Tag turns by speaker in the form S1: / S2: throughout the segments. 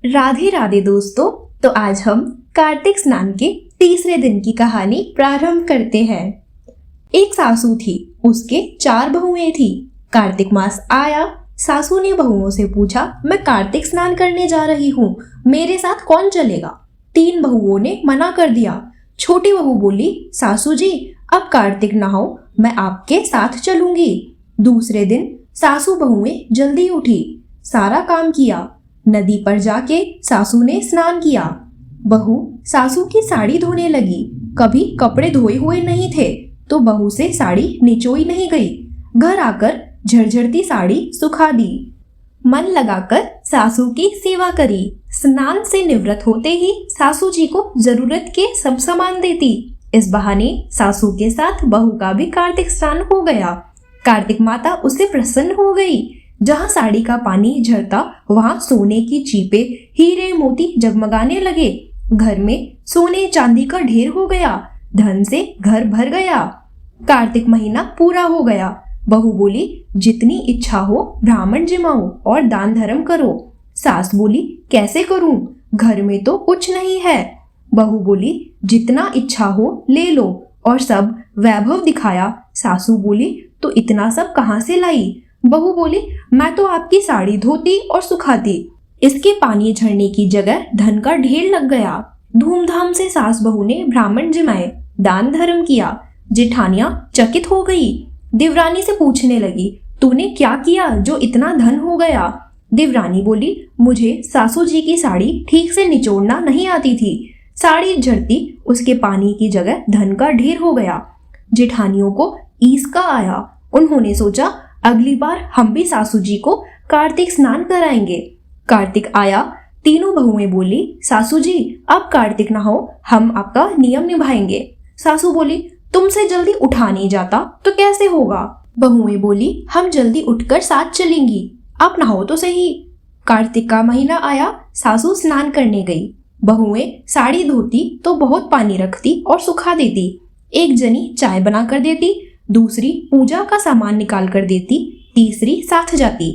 S1: राधे राधे दोस्तों। तो आज हम कार्तिक स्नान के तीसरे दिन की कहानी प्रारंभ करते हैं। एक सासू थी, उसके 4 बहुएं थी। कार्तिक मास आया, सासू ने बहुओं से पूछा, मैं कार्तिक स्नान करने जा रही हूँ, मेरे साथ कौन चलेगा? 3 बहुओं ने मना कर दिया। छोटी बहू बोली, सासू जी अब कार्तिक नहाओ, मैं आपके साथ चलूंगी। दूसरे दिन सासू बहुएं जल्दी उठी, सारा काम किया। नदी पर जाके सासू ने स्नान किया। बहू सासू की साड़ी धोने लगी। कभी कपड़े धोए हुए नहीं थे तो बहू से साड़ी निचोई नहीं गई। घर आकर झरझरती साड़ी सुखा दी। मन लगाकर सासू की सेवा करी। स्नान से निवृत्त होते ही सासू जी को जरूरत के सब सामान देती। इस बहाने सासू के साथ बहू का भी कार्तिक स्नान हो गया। कार्तिक माता उससे प्रसन्न हो गई। जहाँ साड़ी का पानी झरता वहाँ सोने की चीपे, हीरे मोती जगमगाने लगे। घर में सोने चांदी का ढेर हो गया। धन से घर भर गया। कार्तिक महीना पूरा हो गया। बहू बोली, जितनी इच्छा हो ब्राह्मण जिमाओ और दान धर्म करो। सास बोली, कैसे करूं, घर में तो कुछ नहीं है। बहू बोली, जितना इच्छा हो ले लो और सब वैभव दिखाया। सासू बोली, तो इतना सब कहाँ से लाई? बहू बोली, मैं तो आपकी साड़ी धोती और सुखाती, इसके पानी झरने की जगह धन का ढेर लग गया। धूमधाम से सास बहू ने ब्राह्मण जिमाए, दान धर्म किया। जेठानियां चकित हो गई। देवरानी से पूछने लगी, तूने क्या किया जो इतना धन हो गया? देवरानी बोली, मुझे सासू जी की साड़ी ठीक से निचोड़ना नहीं आती थी, साड़ी झरती, उसके पानी की जगह धन का ढेर हो गया। जेठानियों को ईर्ष्या आया। उन्होंने सोचा, अगली बार हम भी सासू जी को कार्तिक स्नान कराएंगे। कार्तिक आया, तीनों बहुएं बोली, सासू जी अब कार्तिक नहाओ, हम आपका नियम निभाएंगे। सासू बोली, तुमसे जल्दी उठा नहीं जाता तो कैसे होगा? बहुएं बोली, हम जल्दी उठकर साथ चलेंगी, आप नहाओ तो सही। कार्तिक का महीना आया, सासू स्नान करने गई। बहुएं साड़ी धोती तो बहुत पानी रखती और सुखा देती। एक जनी चाय बना कर देती, दूसरी पूजा का सामान निकाल कर देती, तीसरी साथ जाती।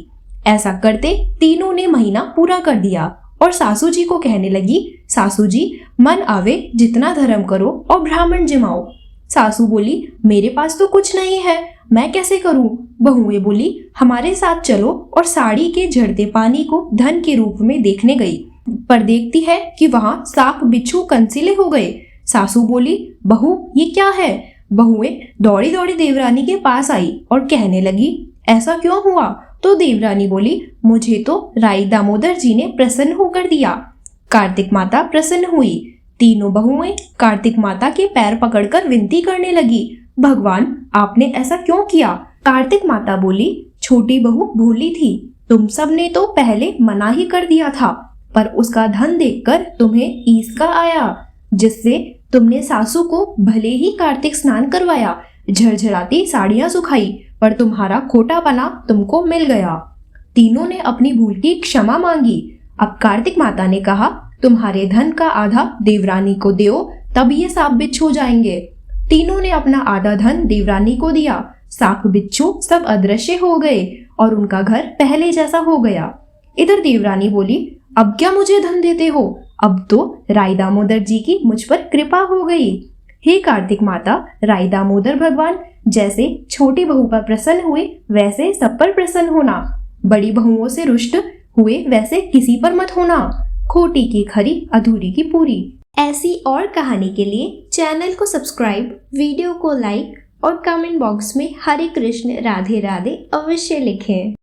S1: ऐसा करते तीनों ने महीना पूरा कर दिया और सासू जी को कहने लगी, सासू जी मन आवे जितना धर्म करो और ब्राह्मण जिमाओ। सासू बोली, मेरे पास तो कुछ नहीं है, मैं कैसे करूं? बहुएं बोली, हमारे साथ चलो और साड़ी के झड़ते पानी को धन के रूप में देखने गई, पर देखती है कि वहां सांप बिच्छू कंसीले हो गए। सासू बोली, बहू ये क्या है? बहुएं दौड़ी दौड़ी देवरानी के पास आई और कहने लगी, ऐसा क्यों हुआ? तो देवरानी बोली, मुझे तो राई दामोदर जी ने प्रसन्न होकर दिया। कार्तिक माता प्रसन्न हुई। तीनों बहुएं कार्तिक माता के पैर पकड़कर विनती करने लगी, भगवान आपने ऐसा क्यों किया? कार्तिक माता बोली, छोटी बहू भूली थी, तुम सब ने तो पहले मना ही कर दिया था, पर उसका धन देखकर तुम्हें ईर्ष्या आया, जिससे तुमने सासू को भले ही कार्तिक स्नान करवाया, झरझराती साड़ियां सुखाई, पर तुम्हारा खोटापना तुमको मिल गया। तीनों ने अपनी भूल की क्षमा मांगी। अब कार्तिक माता ने कहा, तुम्हारे धन का आधा देवरानी को दो, तब ये सांप बिच्छू हो जाएंगे। तीनों ने अपना आधा धन देवरानी को दिया। सांप बिच्छू सब अदृश्य हो गए और उनका घर पहले जैसा हो गया। इधर देवरानी बोली, अब क्या मुझे धन देते हो? अब तो राई दामोदर जी की मुझ पर कृपा हो गई। हे कार्तिक माता, राई दामोदर भगवान जैसे छोटी बहू पर प्रसन्न हुए वैसे सब पर प्रसन्न होना। बड़ी बहुओं से रुष्ट हुए वैसे किसी पर मत होना। खोटी की खरी, अधूरी की पूरी। ऐसी और कहानी के लिए चैनल को सब्सक्राइब, वीडियो को लाइक और कमेंट बॉक्स में हरे कृष्ण राधे राधे अवश्य लिखें।